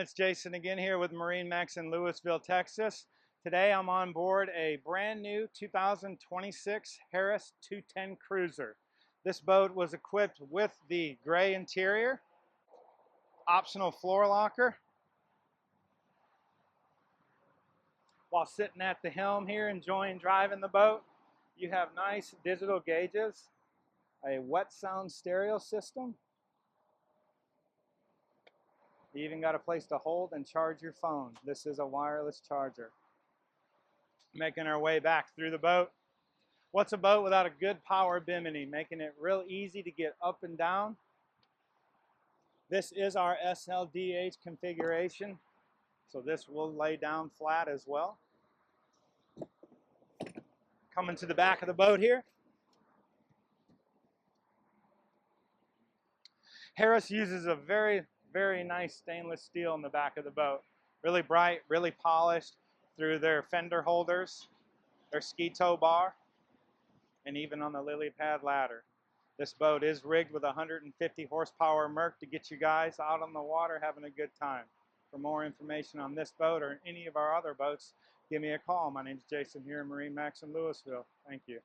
it's Jason again here with MarineMax in Lewisville, Texas. Today I'm on board a brand new 2026 Harris 210 Cruiser. This boat was equipped with the gray interior, optional floor locker. While sitting at the helm here enjoying driving the boat, you have nice digital gauges, a Wetsounds stereo system. You even got a place to hold and charge your phone. This is a wireless charger. Making our way back through the boat. What's a boat without a good power bimini, making it real easy to get up and down. This is our SLDH configuration, so this will lay down flat as well. Coming to the back of the boat here. Harris uses a very nice stainless steel in the back of the boat. Really bright, really polished through their fender holders, their ski tow bar, and even on the Lillipad ladder. This boat is rigged with a 150 horsepower Merc to get you guys out on the water having a good time. For more information on this boat or any of our other boats, give me a call. My name is Jason here in MarineMax in Lewisville. Thank you.